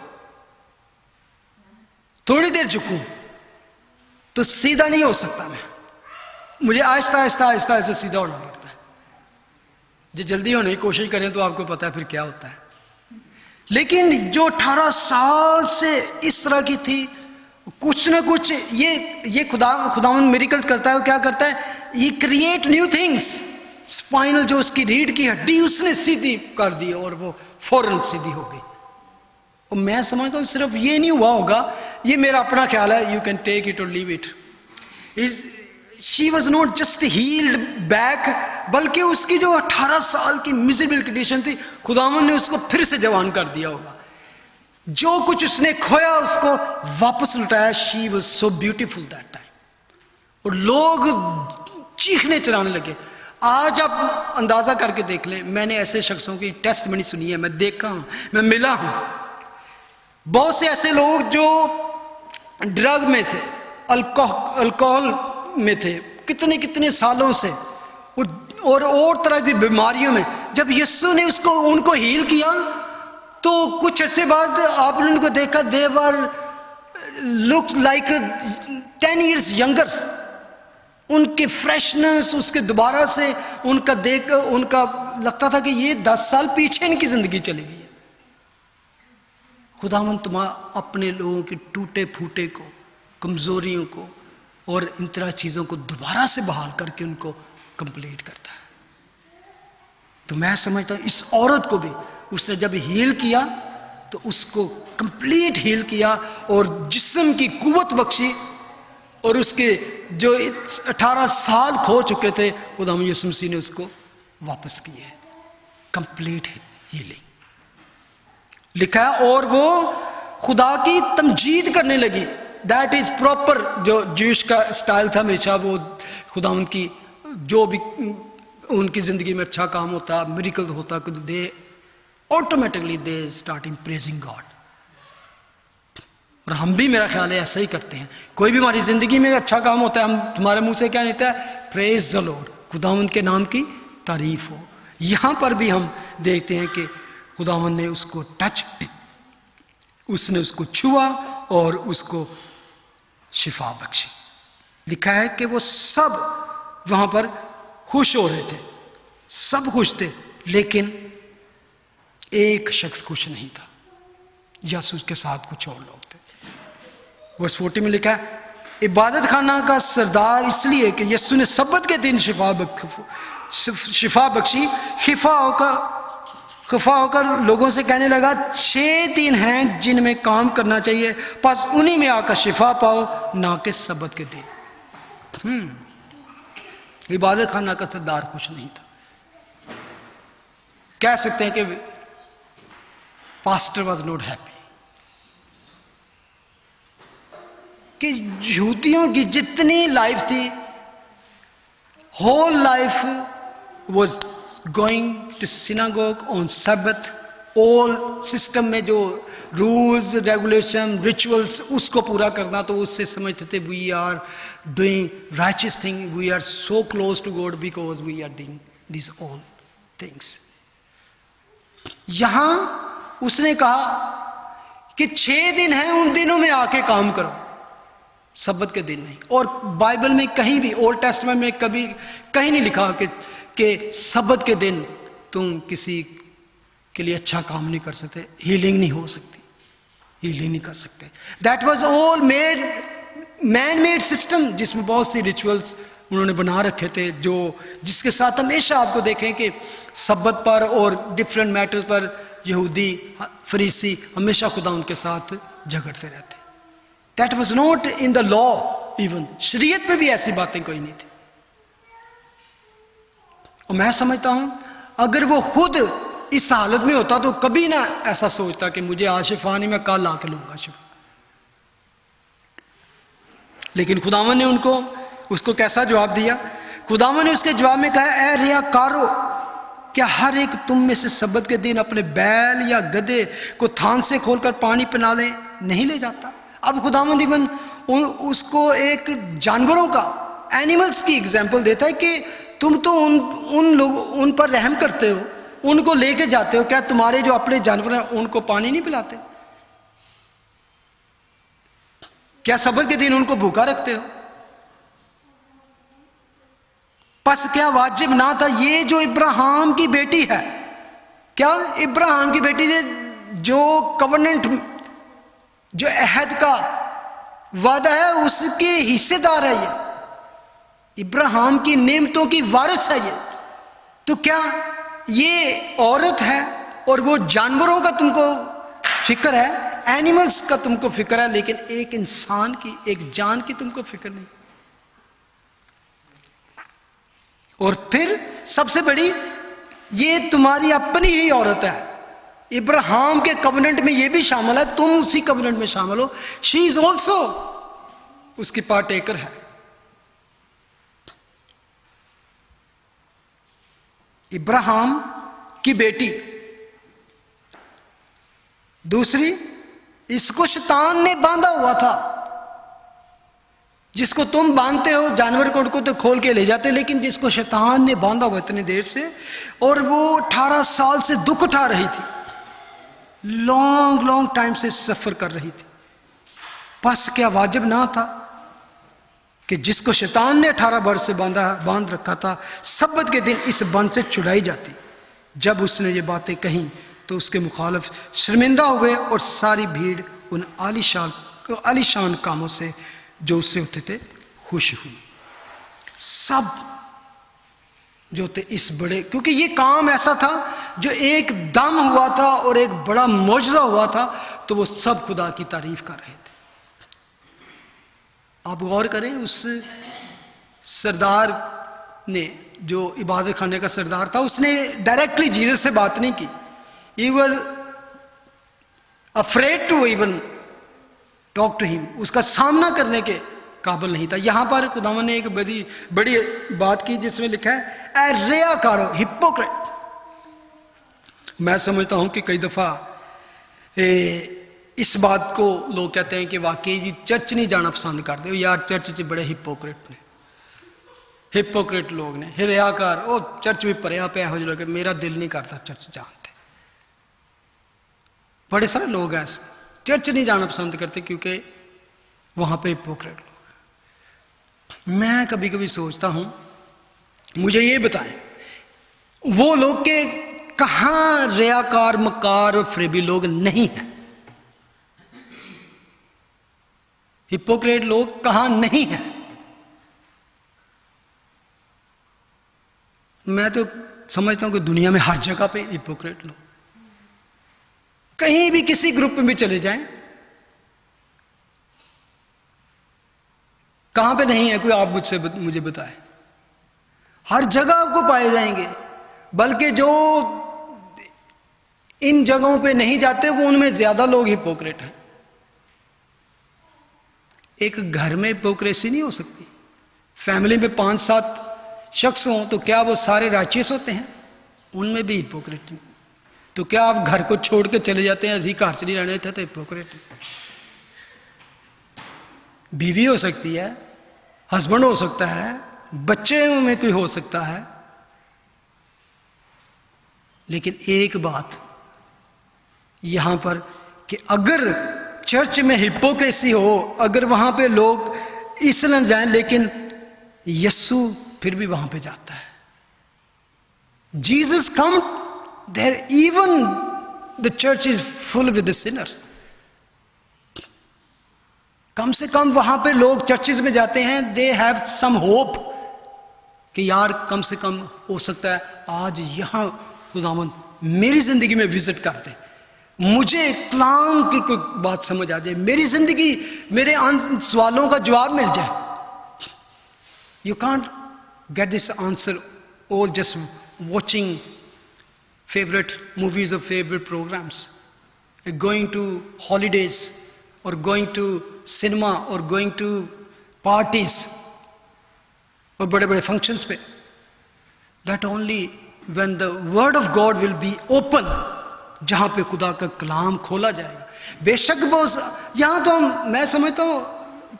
थोड़ी देर झुकूं तो सीधा नहीं हो सकता मैं, मुझे आहिस्ता आहिस्ता आहिस्ता आहिस्ता सीधा होना पड़ता है। जो जल्दी होने की कोशिश करें तो आपको पता है फिर क्या होता है। लेकिन जो 18 साल से इस तरह की थी, कुछ ना कुछ ये खुदावन मिरेकल करता है। वो क्या करता है, ये क्रिएट न्यू थिंग्स। स्पाइनल जो उसकी रीढ़ की हड्डी उसने सीधी कर दी और वो फौरन सीधी हो गई। और मैं समझता हूँ सिर्फ ये नहीं हुआ होगा, ये मेरा अपना ख्याल है, यू कैन टेक इट और leave it. She was not just healed back, बल्कि उसकी जो 18 साल की मिजरेबल कंडीशन थी, खुदावन ने उसको फिर से जवान कर दिया होगा। जो कुछ उसने खोया उसको वापस लौटाया। She was so beautiful that time. और लोग चीखने चलाने लगे। आज आप अंदाजा करके देख लें, मैंने ऐसे शख्सों की टेस्टमनी सुनी है, मैं देखा हूं, मैं मिला हूं। बहुत से ऐसे लोग जो ड्रग में थे, अल्कोहल में थे कितने कितने सालों से, और तरह की बीमारियों में, जब यीशु ने उनको हील किया तो कुछ अर्से बाद आपने उनको देखा, दे वर लुक लाइक 10 years यंगर। उनके फ्रेशनेस, उसके दोबारा से उनका लगता था कि ये 10 साल पीछे इनकी जिंदगी चली गई है। खुदावन तुम्हारा अपने लोगों के टूटे फूटे को, कमजोरियों को और इन तरह चीजों को दोबारा से बहाल करके उनको कंप्लीट करता है। तो मैं समझता हूं इस औरत को भी उसने जब हील किया तो उसको कंप्लीट हील किया और जिस्म की कुव्वत बख्शी, और उसके जो 18 साल खो चुके थे खुदावंद यीशु मसीह ने उसको वापस किए। कंप्लीट हीलिंग लिखा है। और वो खुदा की तमजीद करने लगी। दैट इज प्रॉपर जो ज्यूश का स्टाइल था हमेशा। वो खुदावंद की जो भी उनकी जिंदगी में अच्छा काम होता, मिरेकल होता, they automatically they starting praising God. और हम भी मेरा ख्याल है ऐसा ही करते हैं। कोई भी हमारी जिंदगी में अच्छा काम होता है, हम तुम्हारे मुंह से क्या निकलता है, प्रेज द लॉर्ड, खुदावंद के नाम की तारीफ हो। यहां पर भी हम देखते हैं कि खुदावंद ने उसको टच, उसने उसको छुआ और उसको शिफा बख्शी। लिखा है कि वो सब वहां पर खुश हो रहे थे, सब खुश थे, लेकिन एक शख्स खुश नहीं था, यीशु के साथ कुछ और लोग थे। वर्स 40 में लिखा है, इबादत खाना का सरदार इसलिए कि यीशु ने सब्बत के दिन शिफा बख्शी, खफा होकर लोगों से कहने लगा, 6 दिन हैं जिनमें काम करना चाहिए, बस उन्हीं में आकर शिफा पाओ, ना कि सब्बत के दिन। इबादत खाना का सरदार खुश नहीं था। कह सकते हैं कि पास्टर वॉज नॉट हैप्पी। कि यहूदियों की जितनी लाइफ थी, whole life was going to synagogue on Sabbath. All system में जो रूल्स, रेगुलेशन, रिचुअल्स, उसको पूरा करना, तो उससे समझते थे we are doing righteous thing, we are so close to God because we are doing this all things. यहां उसने कहा कि 6 दिन हैं, उन दिनों में आके काम करो, सब्बत के दिन नहीं। और बाइबल में कहीं भी, ओल्ड टेस्टमेंट में कभी कहीं नहीं लिखा कि सब्बत के दिन तुम किसी के लिए अच्छा काम नहीं कर सकते, हीलिंग नहीं हो सकती, हीलिंग नहीं कर सकते। That was all man made system, जिसमें बहुत सी रिचुअल्स उन्होंने बना रखे थे, जिसके साथ हमेशा आपको देखें कि सब्बत पर और डिफरेंट मैटर्स पर यहूदी फरीसी हमेशा खुदा उनके साथ झगड़ते रहते। That was not in the law, even शरीयत में भी ऐसी बातें कोई नहीं थी। और मैं समझता हूं अगर वो खुद इस हालत में होता तो कभी ना ऐसा सोचता कि मुझे आज शिफा नहीं, मैं कल आके लूंगा शिफा। लेकिन खुदावन ने उसको कैसा जवाब दिया? खुदावन ने उसके जवाब में कहा, ए रियाकारो, क्या हर एक तुम में से सब्बत के दिन अपने बैल या गधे को थान से खोलकर पानी पिलाने नहीं ले जाता? अब खुदावंद इवन उसको एक जानवरों का, एनिमल्स की एग्जाम्पल देता है कि तुम तो उन पर रहम करते हो, उनको लेके जाते हो, क्या तुम्हारे जो अपने जानवर हैं उनको पानी नहीं पिलाते? क्या सब्र के दिन उनको भूखा रखते हो? बस क्या वाजिब ना था? ये जो इब्राहिम की बेटी है, क्या इब्राहिम की बेटी ने जो कवर्नेंट, जो अहद का वादा है, उसके हिस्सेदार है, ये इब्राहिम की नेमतों की वारिस है ये। तो क्या ये औरत है और वो जानवरों का तुमको फिक्र है, एनिमल्स का तुमको फिक्र है, लेकिन एक इंसान की, एक जान की तुमको फिक्र नहीं? और फिर सबसे बड़ी, ये तुम्हारी अपनी ही औरत है। इब्राहिम के कवनेंट में ये भी शामिल है, तुम उसी कवनेंट में शामिल हो। शी इज ऑल्सो उसकी पार्टेकर है। इब्राहिम की बेटी। दूसरी, इसको शैतान ने बांधा हुआ था। जिसको तुम बांधते हो जानवर को, उनको तो खोल के ले जाते, लेकिन जिसको शैतान ने बांधा हुआ इतनी देर से, और वो 18 साल से दुख उठा रही थी, लॉन्ग टाइम से सफर कर रही थी। बस क्या वाजिब ना था कि जिसको शैतान ने 18 वर्ष से बांध रखा था, सब्बत के दिन इस बंध से छुड़ाई जाती। जब उसने ये बातें कहीं तो उसके मुखालिफ शर्मिंदा हुए और सारी भीड़ उन आलीशान कामों से जो उससे होते थे खुश हुई। सब जो थे इस बड़े, क्योंकि ये काम ऐसा था जो एक दम हुआ था और एक बड़ा मौजज़ा हुआ था, तो वो सब खुदा की तारीफ कर रहे थे। आप गौर करें, उस सरदार ने, जो इबादत खाने का सरदार था, उसने डायरेक्टली जीसस से बात नहीं की। He was afraid to even talk to him. उसका सामना करने के काबिल नहीं था। यहां पर खुदावन ने एक बड़ी बात की जिसमें लिखा है ए रियाकारो, हिपोक्रेट। मैं समझता हूं कि कई दफा इस बात को लोग कहते हैं कि वाकई जी चर्च नहीं जाना पसंद करते हो यार, चर्च च बड़े हिपोक्रेट ने, हिपोक्रेट लोग ने, रियाकार। ओ चर्च भी भरिया पे हो जो, मेरा दिल नहीं करता चर्च जानते। बड़े सारे लोग ऐसे चर्च नहीं जाना पसंद करते क्योंकि वहां पे हिपोक्रेट लोग। मैं कभी कभी सोचता हूं, मुझे ये बताएं, वो लोग के कहां रियाकार, मकार और फरेबी लोग नहीं है? हिपोक्रेट लोग कहां नहीं है? मैं तो समझता हूं कि दुनिया में हर जगह पे हिपोक्रेट लोग, कहीं भी किसी ग्रुप में भी चले जाएं, कहां पे नहीं है कोई? आप मुझे बताएं। हर जगह आपको पाए जाएंगे। बल्कि जो इन जगहों पे नहीं जाते वो उनमें ज्यादा लोग हिपोक्रेट हैं। एक घर में हिपोक्रेसी नहीं हो सकती। फैमिली में 5-7 शख्स हों तो क्या वो सारे राइचियस होते हैं? उनमें भी हिपोक्रेट। तो क्या आप घर को छोड़ के चले जाते हैं, ऐसी घर से नहीं रहने थे तो हिपोक्रेट? बीवी हो सकती है, हस्बैंड हो सकता है, बच्चे में कोई हो सकता है, लेकिन एक बात यहां पर कि अगर चर्च में हिपोक्रेसी हो, अगर वहां पे लोग इसलिए जाएं, लेकिन यीशु फिर भी वहां पे जाता है। Jesus come there, even the church is full with the sinners. कम से कम वहां पे लोग चर्चेज में जाते हैं, दे हैव सम होप कि यार कम से कम हो सकता है आज यहां खुदावन मेरी जिंदगी में विजिट करते, मुझे कलाम की कोई बात समझ आ जाए, मेरी जिंदगी, मेरे सवालों का जवाब मिल जाए। You can't get this answer और just watching favorite movies or favorite programs, going to holidays or going to cinema or going to parties or bade functions pe. That only when the word of God will be open, जहां पे खुदा का कलाम खोला जाएगा। बेशक वो यहाँ तो मैं समझता हूँ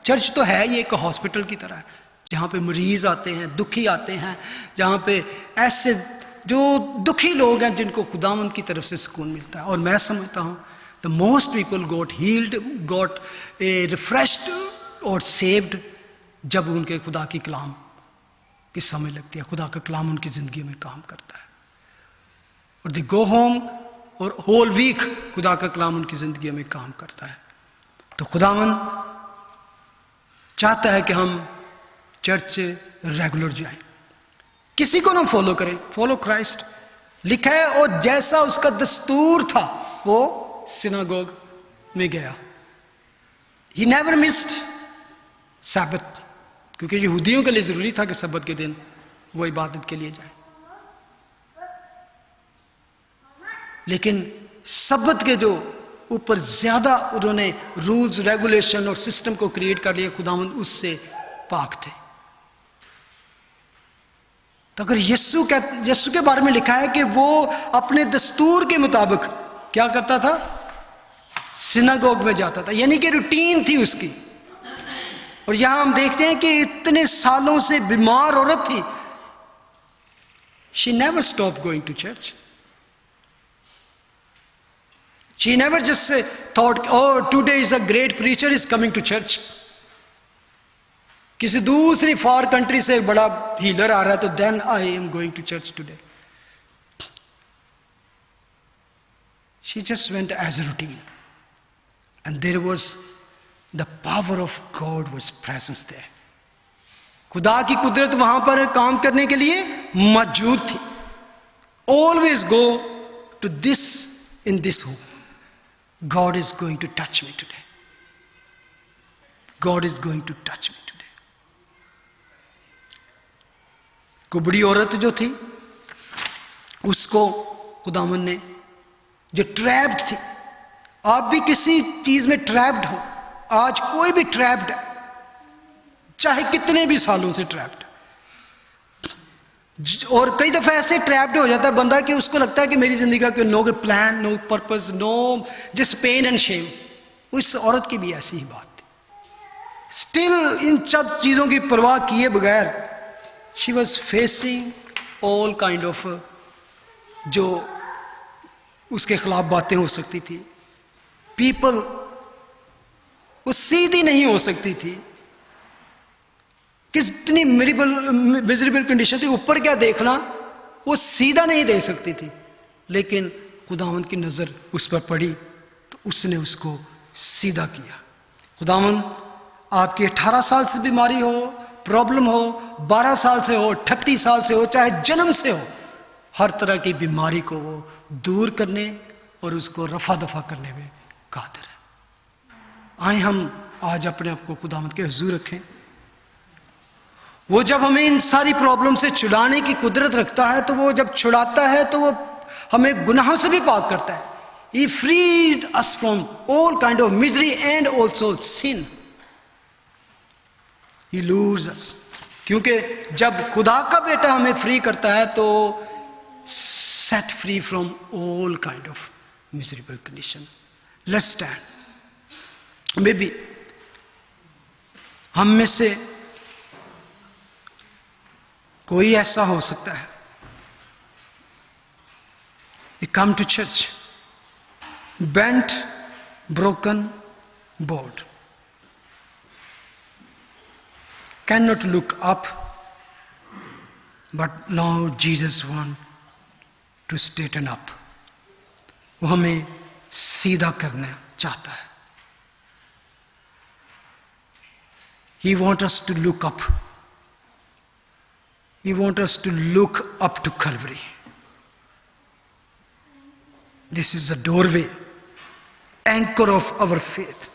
चर्च तो है ही एक हॉस्पिटल की तरह है, जहाँ पे मरीज आते हैं, दुखी आते हैं, जहाँ पे ऐसे जो दुखी लोग हैं जिनको खुदावंद की तरफ से सुकून मिलता है। और मैं समझता हूँ the most people got healed, got a refreshed और सेव्ड जब उनके खुदा की कलाम की समझ लगती है, खुदा का कलाम उनकी ज़िंदगी में काम करता है और दे गो होम, और होल वीक खुदा का कलाम उनकी ज़िंदगी में काम करता है। तो खुदावंद चाहता है कि हम चर्च से रेगुलर जाएं, किसी को ना फॉलो करें, फॉलो क्राइस्ट लिखा है। और जैसा उसका दस्तूर था वो सिनागोग में गया, ही नेवर मिस्ड सब्बत, क्योंकि यहूदियों के लिए जरूरी था कि सब्बत के दिन वो इबादत के लिए जाए। लेकिन सब्बत के जो ऊपर ज्यादा उन्होंने रूल्स रेगुलेशन और सिस्टम को क्रिएट कर लिया, खुदावंद उससे पाक थे। तो अगर यीशु के बारे में लिखा है कि वो अपने दस्तूर के मुताबिक क्या करता था, सिनागोग में जाता था, यानी कि रूटीन थी उसकी। और यहां हम देखते हैं कि इतने सालों से बीमार औरत थी, she never stop going to church, she never just thought oh today is a great preacher is coming to church। किसी दूसरी फॉर कंट्री से बड़ा हीलर आ रहा है तो then I am going to church today. She just went as a routine and there was the power of God was presence there. खुदा की कुदरत वहां पर काम करने के लिए मौजूद थी। Always go to this in this hope, God is going to touch me today. God is going to touch me today. कुबड़ी औरत जो थी उसको खुदावन ने, जो ट्रैप्ड थी, आप भी किसी चीज में ट्रैप्ड हो, आज कोई भी ट्रैप्ड है, चाहे कितने भी सालों से ट्रैप्ड, और कई दफा ऐसे ट्रैप्ड हो जाता है बंदा कि उसको लगता है कि मेरी जिंदगी का no plan, no purpose, no just pain and shame. उस औरत की भी ऐसी ही बात थी। स्टिल इन सब चीजों की परवाह किए बगैर she was facing all kind of जो उसके खिलाफ बातें हो सकती थी। पीपल, वो सीधी नहीं हो सकती थी, कितनी मिजरेबल कंडीशन थी, ऊपर क्या देखना, वो सीधा नहीं दे सकती थी। लेकिन खुदावंद की नजर उस पर पड़ी तो उसने उसको सीधा किया। खुदावंद आपकी 18 साल से बीमारी हो, प्रॉब्लम हो, 12 साल से हो, 38 साल से हो, चाहे जन्म से हो, हर तरह की बीमारी को वो दूर करने और उसको रफा दफा करने में कादिर है। आए हम आज अपने आप को खुदावंद के हुजूर रखें। वो जब हमें इन सारी प्रॉब्लम से छुड़ाने की कुदरत रखता है, तो वो जब छुड़ाता है तो वो हमें गुनाहों से भी पाक करता है। He freed us from all kind of misery and also sin. He lures us. क्योंकि जब खुदा का बेटा हमें फ्री करता है तो set free from all kind of miserable condition. Let's stand. Maybe हम में से कोई ऐसा हो सकता है, you come to church bent, broken, bored, cannot look up, but now Jesus wants to straighten up. वो हमें सीधा करना चाहता है। He wants us to look up. He wants us to look up to Calvary. This is the doorway, anchor of our faith.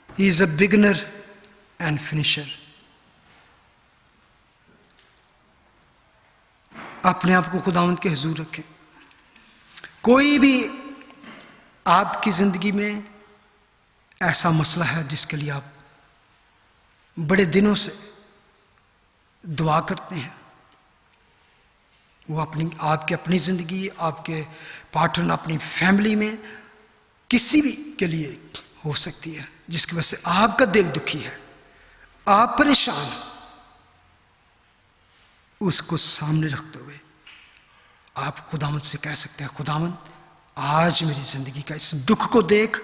He is a beginner and finisher. अपने आप को खुदावंद के हुजूर रखें। कोई भी आपकी जिंदगी में ऐसा मसला है जिसके लिए आप बड़े दिनों से दुआ करते हैं, वो आपकी अपनी जिंदगी, आपके पार्टनर, अपनी फैमिली में किसी भी के लिए हो सकती है, जिसकी वजह से आपका दिल दुखी है, आप परेशान, उसको सामने रखते हुए आप खुदावंद से कह सकते हैं, खुदावंद आज मेरी जिंदगी का इस दुख को देख,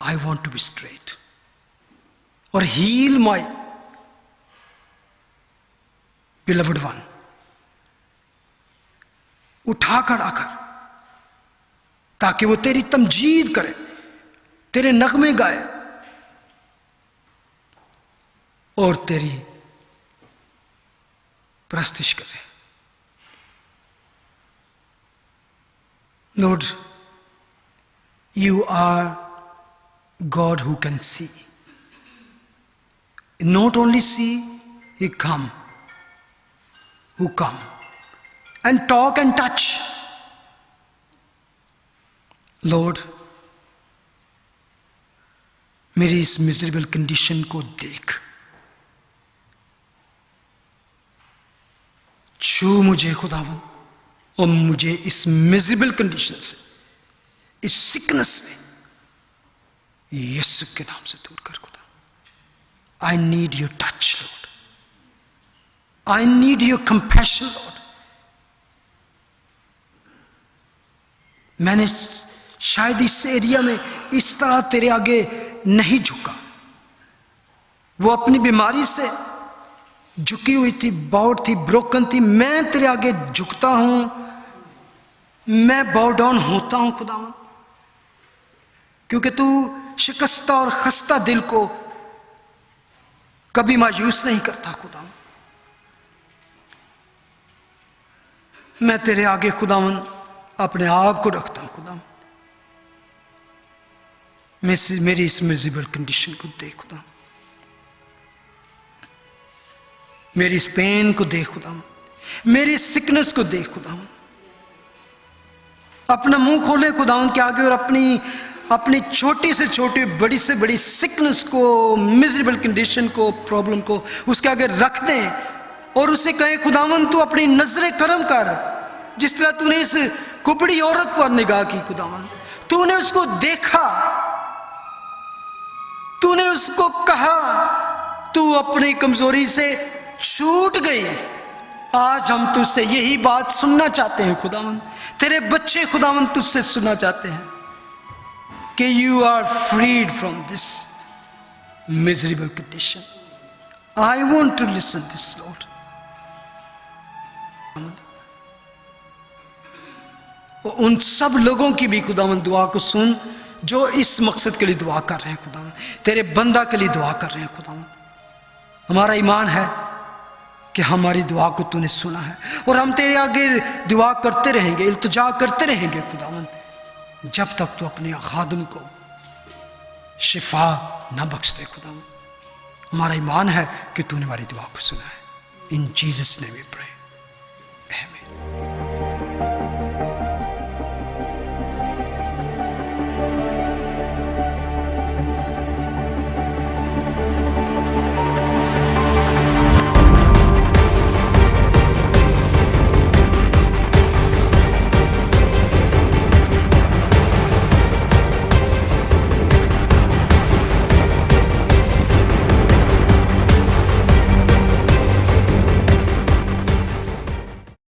I want to be straight, और हील माई बिलवड वन। उठा आकर ताकि वो तेरी तमजीद करे, तेरे नगमे गाए और तेरी प्रस्तिश करे। Lord, you are God who can see. Not only see, He come, who come and talk and touch. Lord, मेरी इस मिजरेबल कंडीशन को देख, छू मुझे खुदावन, और मुझे इस मिजरेबल कंडीशन से, इस सिकनेस से यीशु के नाम से दूर कर खुदा। I need your touch Lord, I need your compassion Lord. मैंने शायद इस एरिया में इस तरह तेरे आगे नहीं झुका, वो अपनी बीमारी से झुकी हुई थी, बाउट थी, ब्रोकन थी। मैं तेरे आगे झुकता हूं, मैं बाउ डाउन होता हूं खुदावन, क्योंकि तू शिकस्ता और खस्ता दिल को कभी मायूस नहीं करता खुदावन। मैं तेरे आगे खुदावन अपने आप को रखता हूं खुदावन। मेरी इस मिजरेबल कंडीशन को देख खुदा, मेरी इस पेन को देख खुदा, मेरी सिकनेस को देख खुदा। अपना मुंह खोले खुदावन के आगे और अपनी छोटी से छोटी, बड़ी से बड़ी सिकनेस को, मिजरेबल कंडीशन को, प्रॉब्लम को उसके आगे रख दें और उसे कहे खुदावन तू अपनी नजरे करम कर। जिस तरह तूने इस कुबड़ी औरत पर निगाह की खुदावन, तूने उसको देखा, तूने उसको कहा, तू अपनी कमजोरी से छूट गई। आज हम तुझसे यही बात सुनना चाहते हैं खुदावन, तेरे बच्चे खुदावन तुझसे सुनना चाहते हैं कि you are freed from this miserable condition. I want to listen this Lord. उन सब लोगों की भी खुदावन दुआ को सुन जो इस मकसद के लिए दुआ कर रहे हैं खुदावन, तेरे बंदा के लिए दुआ कर रहे हैं खुदावन। हमारा ईमान है कि हमारी दुआ को तूने सुना है और हम तेरे आगे दुआ करते रहेंगे, इल्तिजा करते रहेंगे खुदावन, जब तक तू अपने खादम को शिफा ना बख्श दे खुदावन। हमारा ईमान है कि तूने हमारी दुआ को सुना है। In Jesus name we pray, आमीन।